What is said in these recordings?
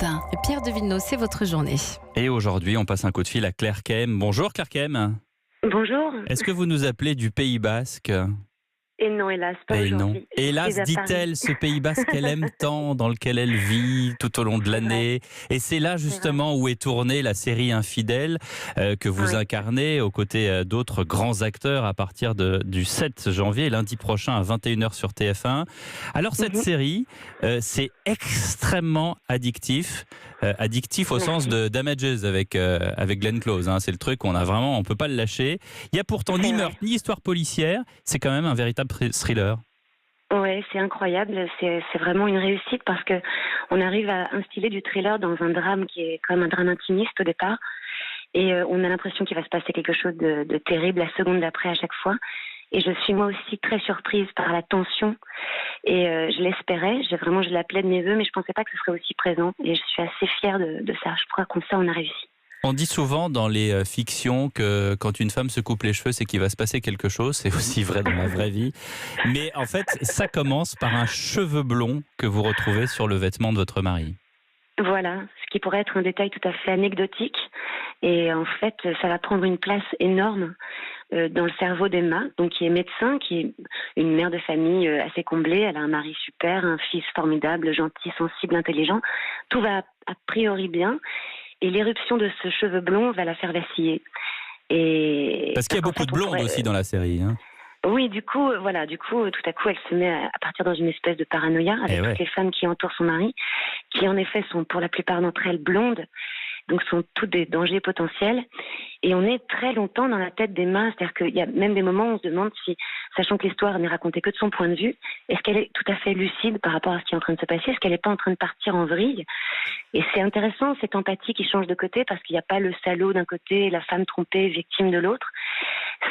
Europe 1. Pierre de Villeneuve, c'est votre journée. Et aujourd'hui, on passe un coup de fil à Claire Kem. Bonjour Claire Kem. Bonjour. Est-ce que vous nous appelez du Pays Basque ? Et non, hélas, pas Et non. aujourd'hui. Hélas, Je suis à dit-elle, Paris. ce Pays Basque qu'elle aime tant, dans lequel elle vit tout au long de C'est l'année. Et c'est là justement où est tournée la série Infidèles que vous Oui. incarnez aux côtés d'autres grands acteurs à partir du 7 janvier, lundi prochain à 21h sur TF1. Alors cette Mhm. série, c'est extrêmement addictif. Addictif au sens Merci. de Damages avec Glenn Close. Hein. C'est le truc, on peut pas le lâcher. Il y a pourtant ni C'est vrai. meurtre ni histoire policière. C'est quand même un véritable thriller. Ouais, c'est incroyable. C'est vraiment une réussite parce que on arrive à instiller du thriller dans un drame qui est quand même un drame intimiste au départ. Et on a l'impression qu'il va se passer quelque chose de terrible la seconde d'après à chaque fois. Et je suis moi aussi très surprise par la tension. Et je l'espérais. Je l'appelais de mes voeux, mais je pensais pas que ce serait aussi présent. Et je suis assez fière de ça. Je crois qu'on ça, on a réussi. On dit souvent dans les fictions que quand une femme se coupe les cheveux, c'est qu'il va se passer quelque chose. C'est aussi vrai dans la vraie vie. Mais en fait, ça commence par un cheveu blond que vous retrouvez sur le vêtement de votre mari. Voilà, ce qui pourrait être un détail tout à fait anecdotique. Et en fait, ça va prendre une place énorme dans le cerveau d'Emma, donc qui est médecin, qui est une mère de famille assez comblée. Elle a un mari super, un fils formidable, gentil, sensible, intelligent. Tout va a priori bien. Et l'éruption de ce cheveu blond va la faire vaciller. Et Parce qu'il y a qu'en beaucoup fait, de on blondes pourrait- aussi dans la série. Hein. Oui, du coup, tout à coup, elle se met à partir dans une espèce de paranoïa avec Eh ouais. toutes les femmes qui entourent son mari, qui en effet sont pour la plupart d'entre elles blondes, donc sont toutes des dangers potentiels. Et on est très longtemps dans la tête d'Emma, c'est-à-dire qu'il y a même des moments où on se demande si, sachant que l'histoire n'est racontée que de son point de vue, est-ce qu'elle est tout à fait lucide par rapport à ce qui est en train de se passer, est-ce qu'elle n'est pas en train de partir en vrille. Et c'est intéressant, cette empathie qui change de côté, parce qu'il n'y a pas le salaud d'un côté et la femme trompée, victime de l'autre.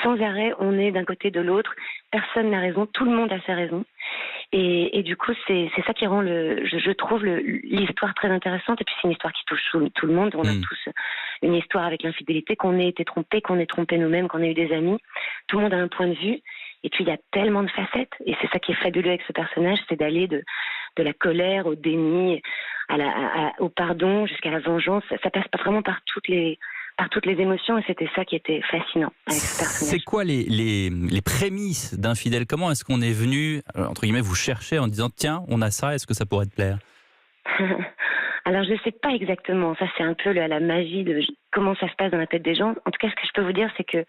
Sans arrêt, on est d'un côté de l'autre, personne n'a raison, tout le monde a ses raisons. Et du coup, c'est ça qui rend, je trouve, l'histoire très intéressante. Et puis, c'est une histoire qui touche tout le monde. On a tous une histoire avec l'infidélité, qu'on ait été trompé, qu'on ait trompé nous-mêmes, qu'on ait eu des amis. Tout le monde a un point de vue. Et puis, il y a tellement de facettes. Et c'est ça qui est fabuleux avec ce personnage, c'est d'aller de la colère au déni, au pardon, jusqu'à la vengeance. Ça passe pas vraiment par toutes les émotions. Et c'était ça qui était fascinant avec ce personnage. C'est quoi les prémices d'Infidèles ? Comment est-ce qu'on est venu, entre guillemets, vous chercher en disant tiens, on a ça, est-ce que ça pourrait te plaire ? Alors, je ne sais pas exactement. Ça, c'est un peu la magie de comment ça se passe dans la tête des gens. En tout cas, ce que je peux vous dire, c'est que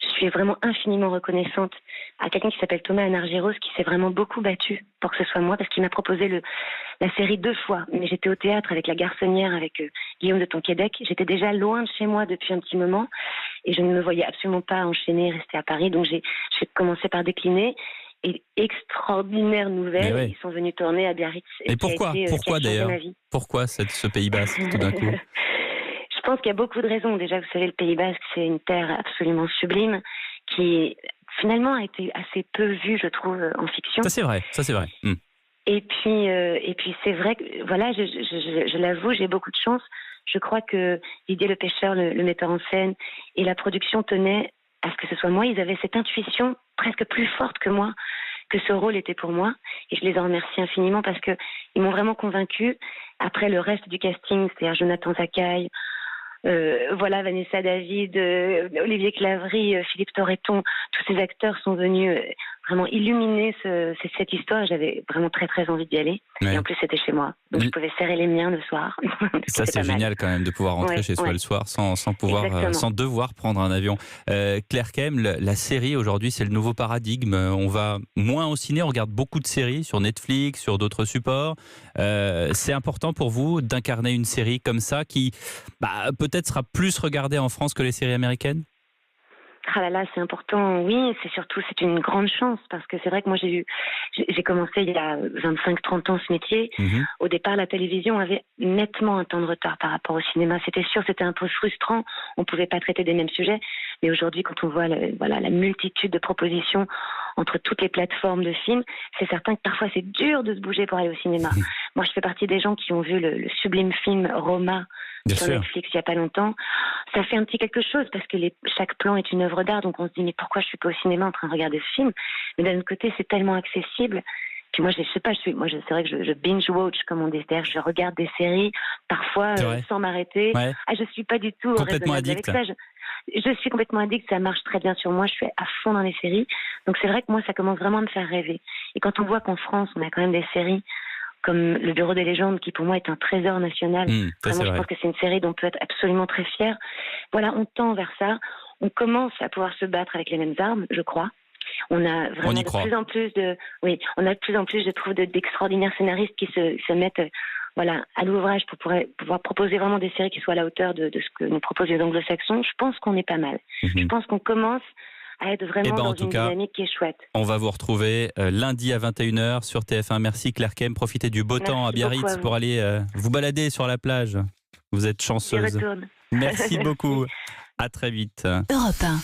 je suis vraiment infiniment reconnaissante à quelqu'un qui s'appelle Thomas Anargyros, qui s'est vraiment beaucoup battu pour que ce soit moi, parce qu'il m'a proposé la série 2 fois. Mais j'étais au théâtre avec La Garçonnière, avec Guillaume de Tonquédec. J'étais déjà loin de chez moi depuis un petit moment et je ne me voyais absolument pas enchaîner et rester à Paris. Donc, j'ai commencé par décliner. Et extraordinaire nouvelle, ouais. ils sont venus tourner à Biarritz. Et qui a pourquoi été, qui a Pourquoi changé d'ailleurs ma vie. Pourquoi ce Pays Basque tout d'un coup ? Je pense qu'il y a beaucoup de raisons. Déjà, vous savez, le Pays Basque, c'est une terre absolument sublime qui finalement a été assez peu vue, je trouve, en fiction. Ça c'est vrai. Et puis c'est vrai que, voilà, je l'avoue, j'ai beaucoup de chance. Je crois que Didier Le Pêcheur, le metteur en scène, et la production tenaient à ce que ce soit moi. Ils avaient cette intuition presque plus forte que moi, que ce rôle était pour moi. Et je les en remercie infiniment parce que ils m'ont vraiment convaincue. Après le reste du casting, c'est-à-dire Jonathan Zakaï, Vanessa David, Olivier Claverie, Philippe Torreton, tous ces acteurs sont venus vraiment illuminer cette histoire. J'avais vraiment très très envie d'y aller. Ouais. Et en plus c'était chez moi, donc je pouvais serrer les miens le soir. Ça c'est génial quand même de pouvoir rentrer chez soi le soir sans devoir prendre un avion. Claire Kem, la série aujourd'hui c'est le nouveau paradigme. On va moins au ciné, on regarde beaucoup de séries sur Netflix, sur d'autres supports. C'est important pour vous d'incarner une série comme ça qui peut-être sera plus regardée en France que les séries américaines ? Ah là là, c'est important, oui, c'est une grande chance parce que c'est vrai que moi j'ai commencé il y a 25-30 ans ce métier. Au départ, la télévision avait nettement un temps de retard par rapport au cinéma. C'était sûr, c'était un peu frustrant, on pouvait pas traiter des mêmes sujets. Mais aujourd'hui, quand on voit la multitude de propositions entre toutes les plateformes de films, c'est certain que parfois c'est dur de se bouger pour aller au cinéma. Moi, je fais partie des gens qui ont vu le sublime film Roma sur Netflix il y a pas longtemps. Ça fait un petit quelque chose parce que chaque plan est une œuvre d'art, donc on se dit mais pourquoi je suis pas au cinéma en train de regarder ce film ? Mais d'un autre côté, c'est tellement accessible Puis moi, je sais pas, c'est vrai que je binge watch, comme on dit, c'est-à-dire je regarde des séries parfois sans m'arrêter. Ouais. Je suis pas du tout complètement raisonnable addict. avec ça. Je suis complètement addict, ça marche très bien sur moi, je suis à fond dans les séries. Donc c'est vrai que moi, ça commence vraiment à me faire rêver. Et quand on voit qu'en France, on a quand même des séries comme Le Bureau des légendes, qui pour moi est un trésor national. Vraiment, je pense que c'est une série dont on peut être absolument très fier. Voilà, on tend vers ça. On commence à pouvoir se battre avec les mêmes armes, je crois. On a vraiment de plus en plus je trouve, d'extraordinaires scénaristes qui se mettent à l'ouvrage pour pouvoir proposer vraiment des séries qui soient à la hauteur de ce que nous proposent les anglo-saxons. Je pense qu'on est pas mal. Je pense qu'on commence à être vraiment dans une dynamique qui est chouette. On va vous retrouver lundi à 21h sur TF1. Merci Claire Kem. Profitez du beau temps à Biarritz pour aller vous balader sur la plage. Vous êtes chanceuse. J'y retourne. Merci beaucoup. À très vite. Europe 1.